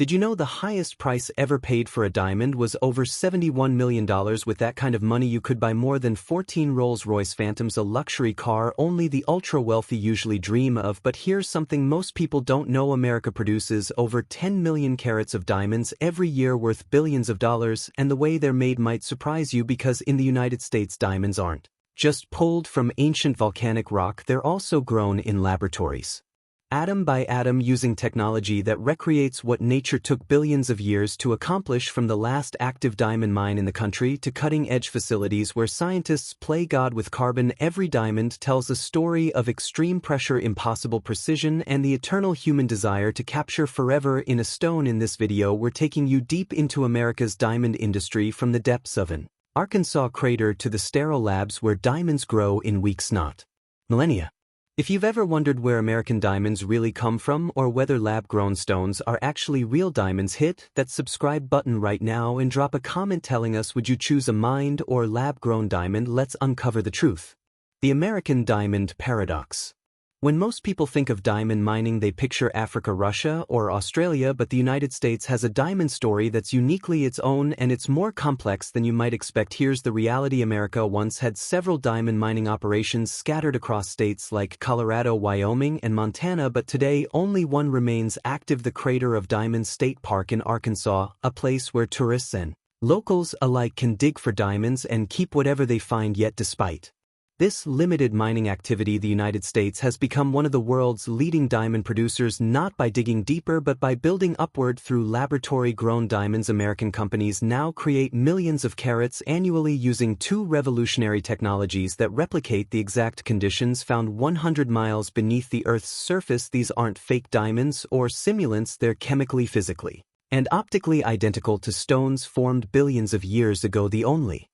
Did you know the highest price ever paid for a diamond was over $71 million? With that kind of money you could buy more than 14 Rolls-Royce Phantoms, a luxury car only the ultra-wealthy usually dream of. But here's something most people don't know: America produces over 10 million carats of diamonds every year, worth billions of dollars, and the way they're made might surprise you, because in the United States diamonds aren't just pulled from ancient volcanic rock, they're also grown in laboratories, atom by atom, using technology that recreates what nature took billions of years to accomplish. From the last active diamond mine in the country to cutting-edge facilities where scientists play God with carbon, every diamond tells a story of extreme pressure, impossible precision, and the eternal human desire to capture forever in a stone. In this video, we're taking you deep into America's diamond industry, from the depths of an Arkansas crater to the sterile labs where diamonds grow in weeks, not millennia. If you've ever wondered where American diamonds really come from, or whether lab-grown stones are actually real diamonds, hit that subscribe button right now and drop a comment telling us, would you choose a mined or lab-grown diamond? Let's uncover the truth. The American diamond paradox. When most people think of diamond mining, they picture Africa, Russia, or Australia, but the United States has a diamond story that's uniquely its own, and it's more complex than you might expect. Here's the reality: America once had several diamond mining operations scattered across states like Colorado, Wyoming, and Montana, but today only one remains active: the Crater of Diamonds State Park in Arkansas, a place where tourists and locals alike can dig for diamonds and keep whatever they find. Yet despite this limited mining activity, the United States has become one of the world's leading diamond producers, not by digging deeper but by building upward through laboratory-grown diamonds. American companies now create millions of carats annually using two revolutionary technologies that replicate the exact conditions found 100 miles beneath the Earth's surface. These aren't fake diamonds or simulants, they're chemically, physically, and optically identical to stones formed billions of years ago. The only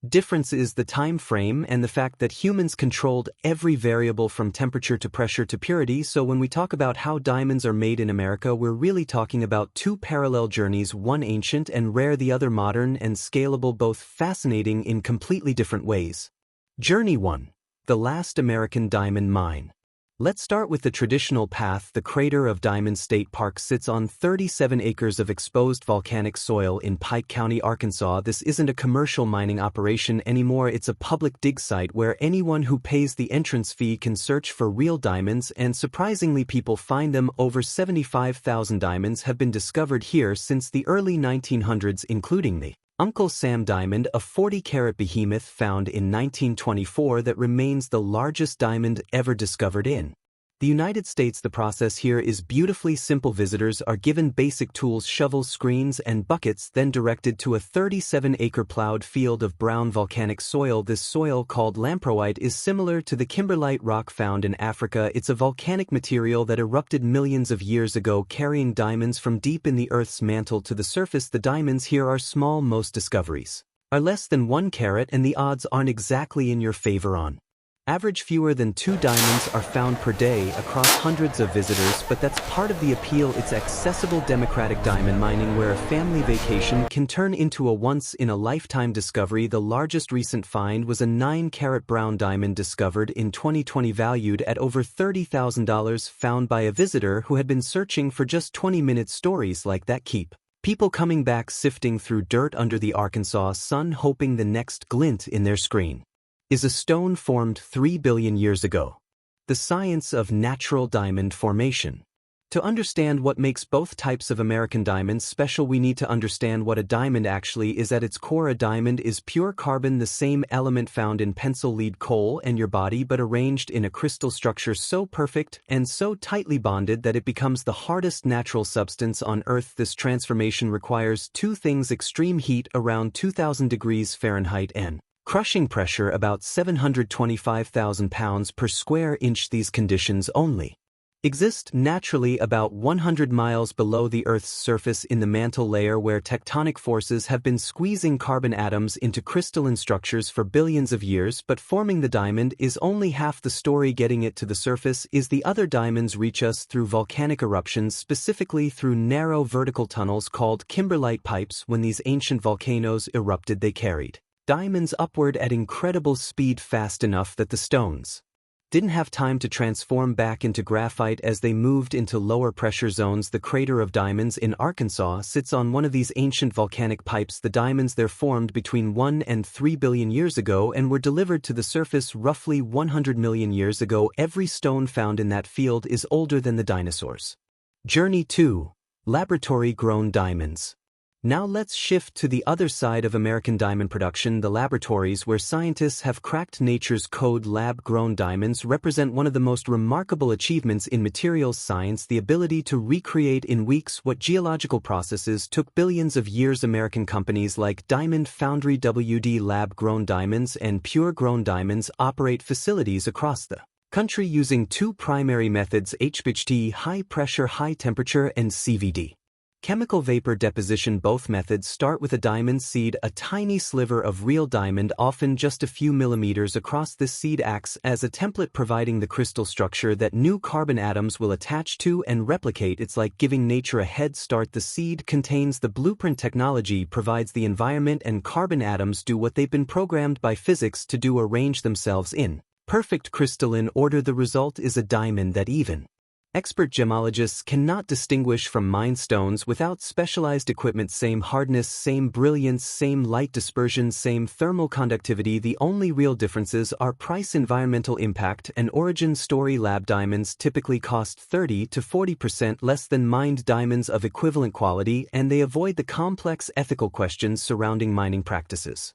difference is the time frame and the fact that humans controlled every variable, from temperature to pressure to purity. So when we talk about how diamonds are made in America, we're really talking about two parallel journeys, one ancient and rare, the other modern and scalable, both fascinating in completely different ways. Journey 1. The last American diamond mine. Let's start with the traditional path. The Crater of Diamonds State Park sits on 37 acres of exposed volcanic soil in Pike County, Arkansas. This isn't a commercial mining operation anymore, it's a public dig site where anyone who pays the entrance fee can search for real diamonds, and surprisingly people find them. Over 75,000 diamonds have been discovered here since the early 1900s, including the Uncle Sam diamond, a 40-carat behemoth found in 1924 that remains the largest diamond ever discovered in the United States. The process here is beautifully simple. Visitors are given basic tools: shovels, screens, and buckets, then directed to a 37-acre plowed field of brown volcanic soil. This soil, called lamproite, is similar to the kimberlite rock found in Africa. It's a volcanic material that erupted millions of years ago, carrying diamonds from deep in the Earth's mantle to the surface. The diamonds here are small. Most discoveries are less than 1 carat, and the odds aren't exactly in your favor. On average, fewer than 2 diamonds are found per day across hundreds of visitors, but that's part of the appeal. It's accessible, democratic diamond mining where a family vacation can turn into a once-in-a-lifetime discovery. The largest recent find was a 9-carat brown diamond discovered in 2020, valued at over $30,000, found by a visitor who had been searching for just 20 minutes. Stories like that keep people coming back, sifting through dirt under the Arkansas sun, hoping the next glint in their screen is a stone formed 3 billion years ago. The science of natural diamond formation. To understand what makes both types of American diamonds special, we need to understand what a diamond actually is. At its core, a diamond is pure carbon, the same element found in pencil lead, coal, and your body, but arranged in a crystal structure so perfect and so tightly bonded that it becomes the hardest natural substance on Earth. This transformation requires two things: extreme heat, around 2,000 degrees Fahrenheit, and crushing pressure, about 725,000 pounds per square inch. These conditions only exist naturally about 100 miles below the Earth's surface, in the mantle layer, where tectonic forces have been squeezing carbon atoms into crystalline structures for billions of years. But forming the diamond is only half the story. Getting it to the surface is the other. Diamonds reach us through volcanic eruptions, specifically through narrow vertical tunnels called kimberlite pipes. When these ancient volcanoes erupted, they carried diamonds upward at incredible speed, fast enough that the stones didn't have time to transform back into graphite as they moved into lower pressure zones. The crater of diamonds in Arkansas sits on one of these ancient volcanic pipes. The diamonds there formed between 1 and 3 billion years ago and were delivered to the surface roughly 100 million years ago. Every stone found in that field is older than the dinosaurs. Journey 2. Laboratory-grown diamonds. Now let's shift to the other side of American diamond production, the laboratories where scientists have cracked nature's code. Lab-grown diamonds represent one of the most remarkable achievements in materials science, the ability to recreate in weeks what geological processes took billions of years. American companies like Diamond Foundry, WD Lab-grown diamonds, and Pure-grown diamonds operate facilities across the country using two primary methods: HPHT, high pressure, high temperature, and CVD, chemical vapor deposition. Both methods start with a diamond seed, a tiny sliver of real diamond, often just a few millimeters across. This seed acts as a template, providing the crystal structure that new carbon atoms will attach to and replicate. It's like giving nature a head start. The seed contains the blueprint. Technology provides the environment, and carbon atoms do what they've been programmed by physics to do: arrange themselves in perfect crystalline order. The result is a diamond that even expert gemologists cannot distinguish from mined stones without specialized equipment. Same hardness, same brilliance, same light dispersion, same thermal conductivity. The only real differences are price, environmental impact, and origin story. Lab diamonds typically cost 30 to 40% less than mined diamonds of equivalent quality, and they avoid the complex ethical questions surrounding mining practices.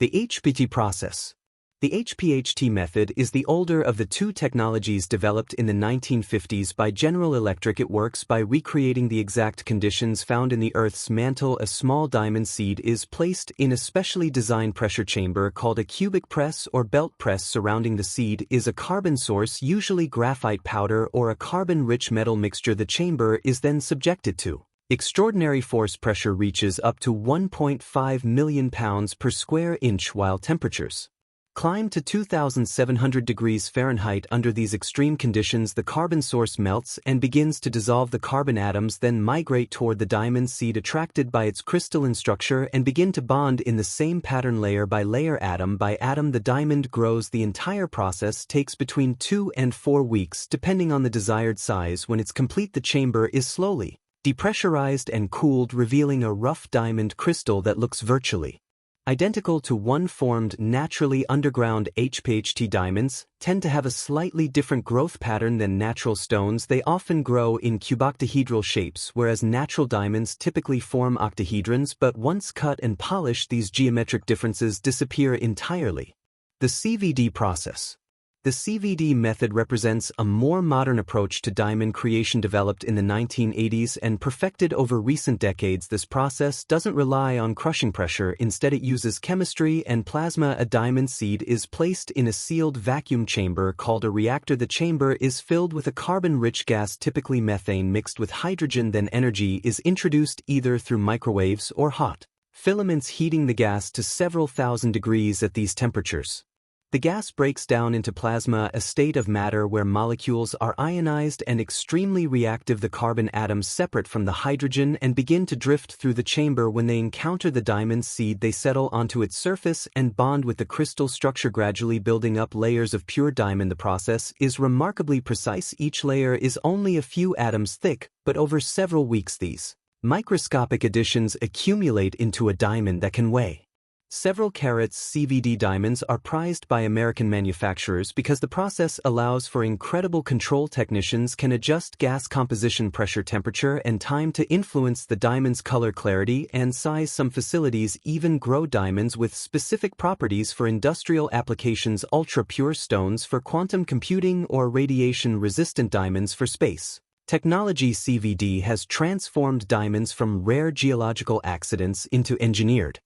The HPT process. The HPHT method is the older of the two technologies developed in the 1950s by General Electric. It works by recreating the exact conditions found in the Earth's mantle. A small diamond seed is placed in a specially designed pressure chamber called a cubic press or belt press. Surrounding the seed is a carbon source, usually graphite powder or a carbon-rich metal mixture. The chamber is then subjected to extraordinary force. Pressure reaches up to 1.5 million pounds per square inch, while temperatures climb to 2,700 degrees Fahrenheit. Under these extreme conditions, the carbon source melts and begins to dissolve. The carbon atoms then migrate toward the diamond seed, attracted by its crystalline structure, and begin to bond in the same pattern, layer by layer, atom by atom. The diamond grows. The entire process takes between 2 and 4 weeks, depending on the desired size. When it's complete, the chamber is slowly depressurized and cooled, revealing a rough diamond crystal that looks virtually identical to one formed naturally underground. HPHT diamonds tend to have a slightly different growth pattern than natural stones. They often grow in cuboctahedral shapes, whereas natural diamonds typically form octahedrons, but once cut and polished, these geometric differences disappear entirely. The CVD process. The CVD method represents a more modern approach to diamond creation, developed in the 1980s and perfected over recent decades. This process doesn't rely on crushing pressure. Instead, it uses chemistry and plasma. A diamond seed is placed in a sealed vacuum chamber called a reactor. The chamber is filled with a carbon-rich gas, typically methane, mixed with hydrogen. Then energy is introduced either through microwaves or hot filaments, heating the gas to several thousand degrees. At these temperatures, the gas breaks down into plasma, a state of matter where molecules are ionized and extremely reactive. The carbon atoms separate from the hydrogen and begin to drift through the chamber. When they encounter the diamond seed, they settle onto its surface and bond with the crystal structure, gradually building up layers of pure diamond. The process is remarkably precise. Each layer is only a few atoms thick, but over several weeks, these microscopic additions accumulate into a diamond that can weigh several carats. CVD diamonds are prized by American manufacturers because the process allows for incredible control. Technicians can adjust gas composition, pressure, temperature, and time to influence the diamond's color, clarity, and size. Some facilities even grow diamonds with specific properties for industrial applications: ultra-pure stones for quantum computing or radiation-resistant diamonds for space technology. CVD has transformed diamonds from rare geological accidents into engineered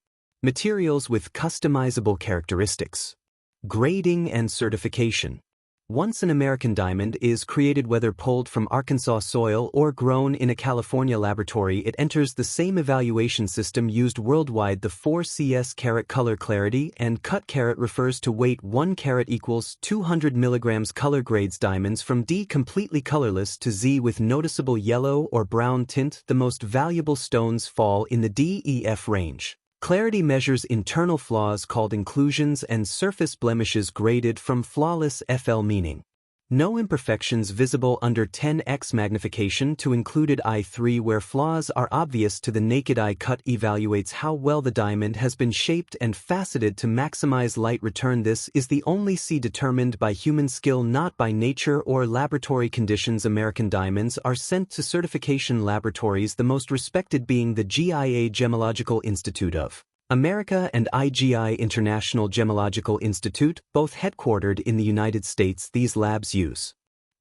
materials with customizable characteristics. Grading and certification. Once an American diamond is created, whether pulled from Arkansas soil or grown in a California laboratory, it enters the same evaluation system used worldwide. The 4CS carat color, clarity, and cut. Carat refers to weight. 1 carat equals 200 milligrams. Color grades diamonds from D, completely colorless, to Z with noticeable yellow or brown tint. The most valuable stones fall in the DEF range. Clarity measures internal flaws called inclusions and surface blemishes, graded from flawless FL, meaning No imperfections visible under 10x magnification to included I3 where flaws are obvious to the naked eye. Cut evaluates how well the diamond has been shaped and faceted to maximize light return. This is the only C determined by human skill, not by nature or laboratory conditions. American diamonds are sent to certification laboratories, the most respected being the GIA Gemological Institute of America and IGI International Gemological Institute, both headquartered in the United States. These labs use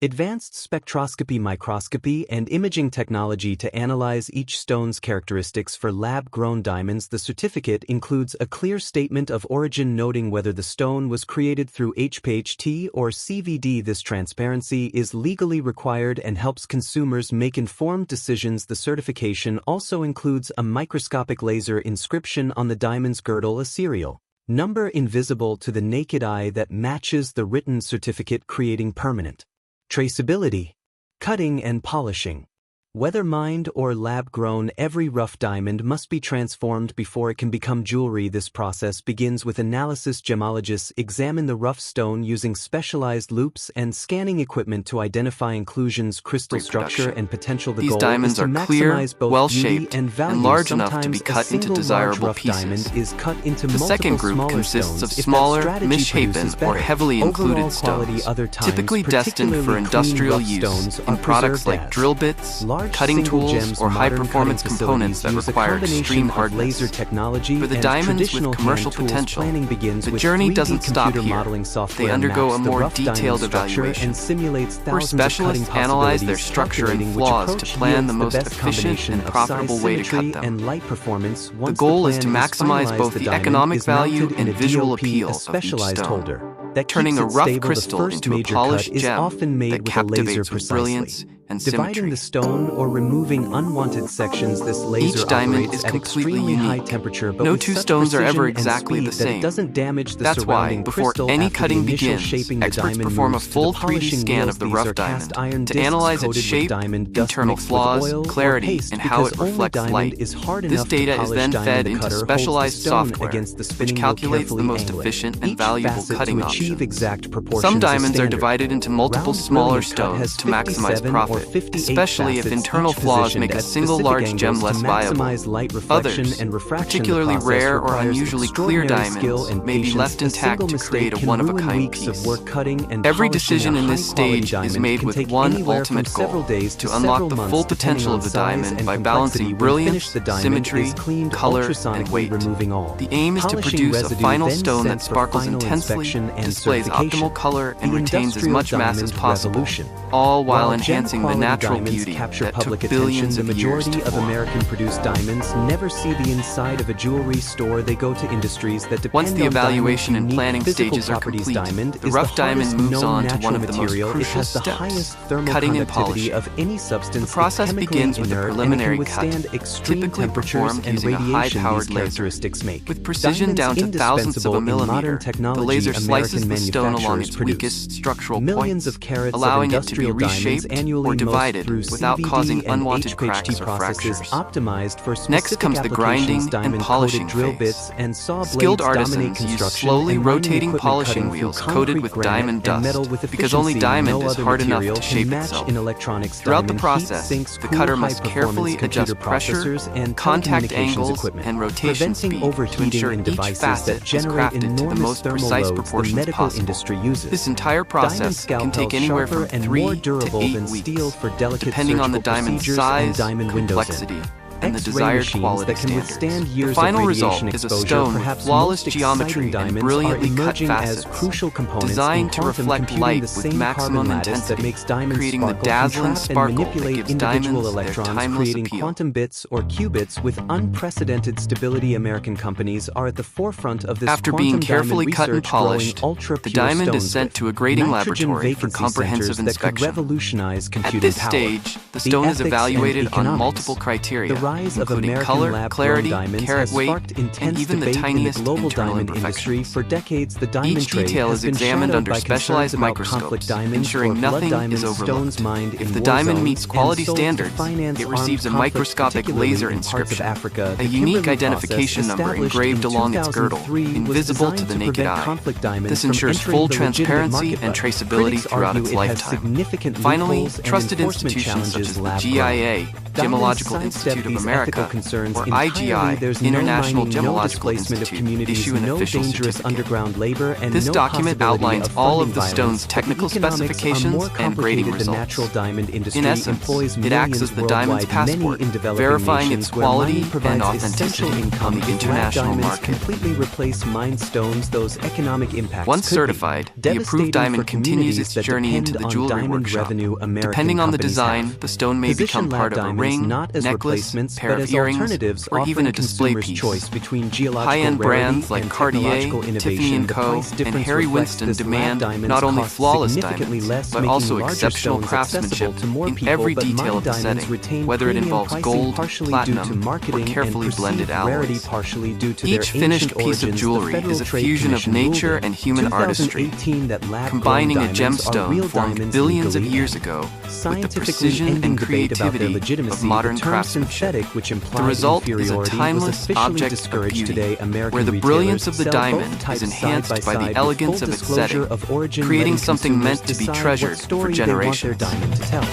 advanced spectroscopy, microscopy, and imaging technology to analyze each stone's characteristics for lab-grown diamonds. The certificate includes a clear statement of origin noting whether the stone was created through HPHT or CVD. This transparency is legally required and helps consumers make informed decisions. The certification also includes a microscopic laser inscription on the diamond's girdle, a serial number invisible to the naked eye that matches the written certificate, creating permanent traceability. Cutting and polishing. Whether mined or lab-grown, every rough diamond must be transformed before it can become jewelry. This process begins with analysis. Gemologists examine the rough stone using specialized loupes and scanning equipment to identify inclusions, crystal structure, and potential. The These goal diamonds is to are maximize clear, both well-shaped, beauty and value. and large enough to Sometimes be cut into single desirable large rough pieces. diamond is cut into The second multiple group smaller consists of stones. If that smaller, strategy misshapen, produces or better heavily included overall quality, stones, other times, typically destined for particularly industrial clean use rough stones in are products preserved like as drill bits, large cutting single tools, gems. or Modern high-performance cutting components that facilities use a require combination extreme of hardness. laser technology For the and diamonds with traditional commercial hand tools. potential, Planning begins the with journey 3D doesn't stop computer here. modeling software They undergo maps a the more rough diamond detailed structure evaluation, and simulates where thousands of cutting specialists analyze their possibilities, structure and calculating which flaws to approach plan the yields most best efficient combination and of profitable size, way to symmetry, cut them. and light performance. The Once goal the is to plan maximize finalized, both the the diamond economic is value mounted in and a visual DOP, appeal a of each specialized stone. holder that Turning keeps a it rough stable. The crystal first into a major polished cut is gem often made that with a laser captivates with precisely. brilliance and Dividing symmetry. the stone or removing unwanted sections, this laser Each diamond operates is at completely extremely high unique. temperature, but No with two such stones are ever precision and exactly speed the that same. it doesn't damage the That's why, surrounding before crystal. any After cutting the initial begins, shaping, the experts diamond perform a moves to full the 3D polishing scan wheels. of the These rough are cast diamond iron to discs analyze its coated shape, with diamond dust internal mixed flaws, with oil clarity, or paste, and how because it only reflects diamond light. is hard This enough data to is polish then diamond. fed The into cutter holds specialized the stone software, against the which spinning wheel, calculates the carefully most angling efficient and each valuable facet cutting to achieve options. exact proportions. Some is diamonds are standard. divided into multiple Round smaller brilliant cut stones has to maximize 57 or profit, 58 especially if facets, internal each flaws positioned make a at single specific large gem angles less to viable. maximize light reflection Others, and refraction. particularly The process rare or requires unusually clear extraordinary skill diamonds, and may be patience. left A intact single to mistake create a can one-of-a-kind ruin weeks piece. of work cutting and Every polishing decision a in this high-quality stage is diamond made can with take one anywhere ultimate from several goal: days to several unlock the months, full depending potential on of the size diamond and by complexity. balancing When brilliance, finished, the diamond symmetry, is cleaned color, and ultrasonically, weight. removing all The aim is to polishing produce a residue, final then stone that sent for sparkles final intensely, inspection and displays certification. optimal color, and The retains as industrial much mass as diamond possible, revolution. all while While enhancing the gem-quality natural diamonds beauty capture that public took attention, billions the of years majority to of form. American-produced diamonds never see the inside of a jewelry store. They go to industries that depend Once the on evaluation diamond's and unique planning physical stages are properties. complete, Diamond the is rough diamond hardest moves known on to natural one of the most material. It crucial has the steps: highest thermal cutting and conductivity polishing. of any substance. The process It's chemically begins with a inert preliminary and it can cut, withstand extreme typically temperatures performed and using a radiation. high-powered These laser. characteristics make With precision diamonds down to thousandths of a indispensable in millimeter, modern the technology. laser slices American the stone along manufacturers its produce weakest structural millions points, of carats allowing of it to be industrial diamonds reshaped annually, or most divided through without CVD causing and unwanted HPHT cracks or processes fractures. optimized for specific Next comes the grinding applications. and Diamond polishing coated drill phase. bits and saw Skilled blades dominate artisans use construction, slowly and mining rotating equipment polishing cutting through wheels coated concrete, with granite, diamond and metal dust, with because only efficiency diamond no is other hard enough material to can shape match itself. in electronics. Throughout the Diamond process, heat sinks the cool, cutter must high-performance carefully computer adjust pressure, processors and contact telecommunications angles, equipment, and rotation preventing speed to overheating ensure in each devices facet that is generate crafted to the enormous most thermal precise loads. The proportions medical possible. industry uses This entire diamond process can scalpels take anywhere from sharper and 3 more to durable 8 than steel weeks, for delicate depending on the surgical diamond's procedures size, and diamond windows complexity, and the X-ray desired machines quality that can standards. withstand The years final of result radiation is a exposure. stone with Perhaps flawless most geometry exciting and diamonds are brilliantly cut emerging as facets, crucial components designed in to quantum reflect computing, light the with same maximum carbon lattice that intensity, makes diamonds creating the sparkle, dazzling can trap sparkle and that manipulate gives individual diamonds their electrons, timeless creating appeal. quantum bits or qubits with unprecedented stability. American companies are at the forefront of this After quantum being carefully diamond cut and research, growing polished, ultra-pure the diamond is stones sent with to a grading nitrogen laboratory for vacancy comprehensive centers that could inspection. revolutionize At computing this power. stage, the The stone is ethics and evaluated on economics. multiple criteria, The rise of including American color, lab-grown clarity, diamonds carat has weight, sparked and intense even the debate in the tiniest global internal diamond industry. imperfections. For decades, the diamond Each trade detail has is been examined shadowed under by concerns specialized about microscopes, conflict diamonds ensuring or blood nothing diamonds, is overlooked. stones mined in If the war diamond zones meets and quality sold to standards, finance it receives a armed conflict, microscopic particularly laser in parts of inscription, Africa. a The unique Kimberley identification process, number established engraved in along its girdle, 2003, was invisible to designed the to naked prevent eye. conflict diamonds This from ensures entering full the legitimate transparency market, and but traceability critics throughout argue its it has lifetime. significant Finally, loopholes and trusted enforcement institutions such challenges. as the Lab-grown GIA, diamonds Gemological sidestep Institute of these America, ethical concerns or entirely. IGI, There's International no mining, no Gemological displacement of Institute, communities, issue an no official dangerous certificate. underground labor, and This no document possibility outlines of all funding of the stone's violence. technical The economics specifications are more and grading complicated. The results. natural diamond industry In essence, employs it acts as millions the diamond's worldwide, passport, many in developing verifying nations its where quality mining provides and essential authenticity income. on the If lab international diamonds market. completely replace mined stones, those economic impacts Once could certified, be the approved devastating diamond for continues communities its that journey into depend the on jewelry diamond workshop. revenue American Depending on the companies design, have. the stone may Position become part lab of a diamonds ring, not as necklace, replacements, pair but of as earrings, alternatives, or even offering a display consumers piece. choice between geological High-end rarity brands like and Cartier, technological Tiffany innovation. & The Co., price and difference Harry reflects Winston this. demand Lab diamonds not only cost flawless significantly diamonds, less, but making also larger exceptional stones craftsmanship accessible to more in people, every but detail mined of the diamonds setting, retain whether it premium involves pricing, gold, partially platinum, due to or marketing carefully and blended perceived rarity, alloys. partially due to Each their finished ancient piece of origins. jewelry The Federal is a Trade fusion of Commission nature ruled in and human artistry, 2018 that lab-grown combining a diamonds are gemstone real formed diamonds billions of legally years and ago with the scientifically precision ending and debate about their creativity legitimacy. of modern The term craftsmanship. synthetic, which The implied result is a inferiority, was timeless officially object of discouraged beauty, today. American where the brilliance of the retailers sell both diamond is types enhanced side by side the with elegance full of its disclosure setting, of origin, creating letting something consumers meant to be decide treasured what for story they want their generations. diamond to tell.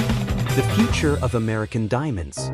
The future of American diamonds.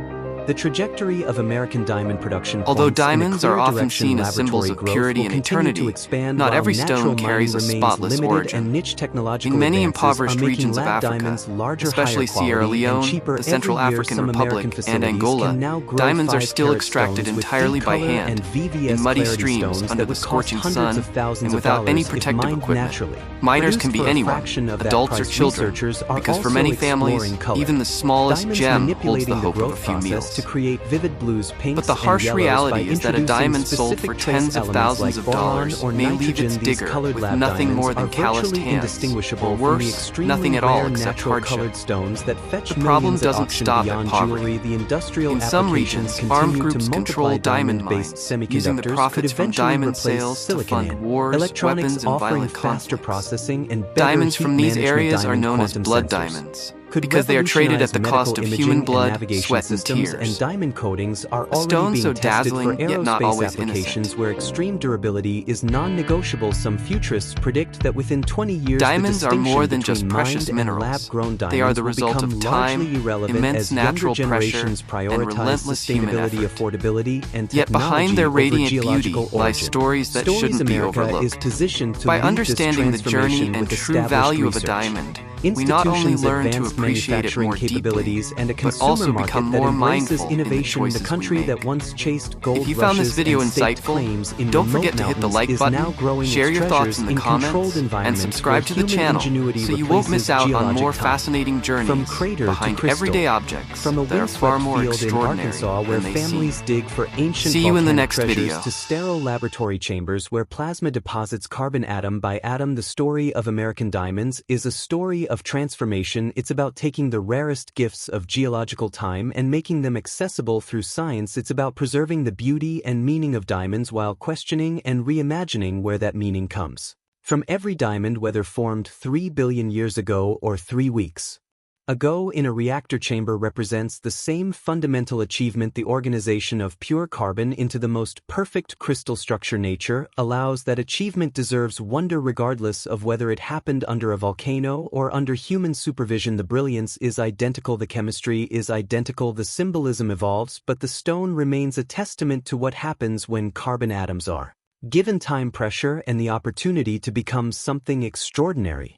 The trajectory of American diamond production Although points in a diamonds clear are often direction. seen as symbols Laboratory of growth purity will and continue eternity, to expand, not while every natural stone mining carries a remains spotless limited, origin. and niche technological In many advances impoverished are making regions of lab Africa, diamonds larger, especially higher quality, Sierra Leone, and cheaper. the Central Every year, African some Republic, American and facilities Angola, can now grow diamonds are 5 still carat extracted stones with entirely by three-color hand, and VVS in muddy clarity streams stones under that the would cost scorching hundreds sun, of thousands and of without any dollars if protective mined equipment. naturally. Miners Produced can be for a anyone, fraction of that adults or price, children, researchers are because for also many families, exploring color. even the smallest Diamonds gem holds manipulating the hope of a growth few process meals. to create vivid blues, pinks, But the harsh and yellows by reality is that a introducing diamond sold for specific trace tens of elements thousands like of boron dollars or may leave nitrogen. its These digger colored with lab nothing more diamonds than are calloused virtually hands, indistinguishable or from the worse, extremely nothing at all rare except natural hardship. colored stones that fetch The problem millions at doesn't auction stop at beyond poverty. jewelry. The industrial In some applications regions, armed continue groups to control multiply. diamond Diamond-based mines, using the semiconductors could profits from eventually diamond replace sales to silicon fund in wars, electronics, weapons, and offering violent faster conflicts. processing and better Diamonds heat from these management. areas are Diamond known as quantum blood sensors diamonds, could because they are traded at the revolutionize cost of medical human imaging blood, and navigation sweat, and systems, tears. and diamond coatings are A already stone being so tested for dazzling, yet not aerospace always applications innocent. where extreme durability is non-negotiable. Some futurists predict that within 20 years, Diamonds the are more distinction than just between precious mined and minerals. lab-grown diamonds They are the will result become of time, largely irrelevant immense as younger natural pressure, generations and prioritize relentless human sustainability, effort. affordability, and Yet behind their technology over radiant beauty geological lie origin. stories that Stories shouldn't be America overlooked. is positioned to By lead this understanding the journey transformation and with true established value of a research. diamond, we not only Institutions, learn to advanced appreciate it more manufacturing deeply, capabilities, and a but consumer also market become that more embraces mindful in the innovation. The choices country we make. that once chased gold If you found this rushes video and staked insightful, claims in don't remote forget to hit the mountains like is button, now growing share its your thoughts treasures in the controlled comments, and environments subscribe where to the human channel ingenuity so you won't miss replaces out on geologic more time. fascinating journeys From crater to behind crystal, everyday objects from a that are far windswept more field in extraordinary Arkansas where than they families seem. dig for ancient See you in the volcanic next treasures video. to sterile laboratory chambers where plasma deposits carbon atom by atom. The story of American diamonds is a story of transformation. It's about taking the rarest gifts of geological time and making them accessible through science. It's about preserving the beauty and meaning of diamonds while questioning and reimagining where that meaning comes from. Every diamond, whether formed 3 billion years ago or 3 weeks ago in a reactor chamber, represents the same fundamental achievement: the organization of pure carbon into the most perfect crystal structure. Nature allows that achievement deserves wonder regardless of whether it happened under a volcano or under human supervision. The brilliance is identical, the chemistry is identical, the symbolism evolves, but the stone remains a testament to what happens when carbon atoms are given time, pressure, and the opportunity to become something extraordinary.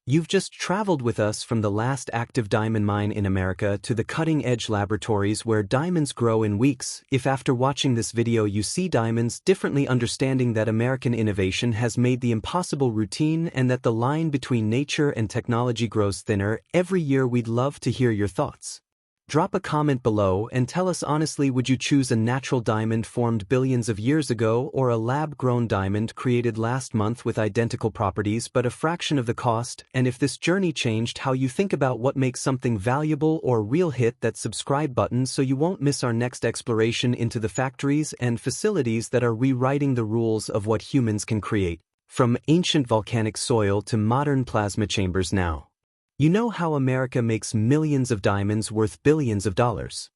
You've just traveled with us from the last active diamond mine in America to the cutting-edge laboratories where diamonds grow in weeks. If after watching this video you see diamonds differently, understanding that American innovation has made the impossible routine and that the line between nature and technology grows thinner every year, we'd love to hear your thoughts. Drop a comment below and tell us honestly, would you choose a natural diamond formed billions of years ago or a lab-grown diamond created last month with identical properties but a fraction of the cost? And if this journey changed how you think about what makes something valuable or real, hit that subscribe button so you won't miss our next exploration into the factories and facilities that are rewriting the rules of what humans can create. From ancient volcanic soil to modern plasma chambers now. You know how America makes millions of diamonds worth billions of dollars.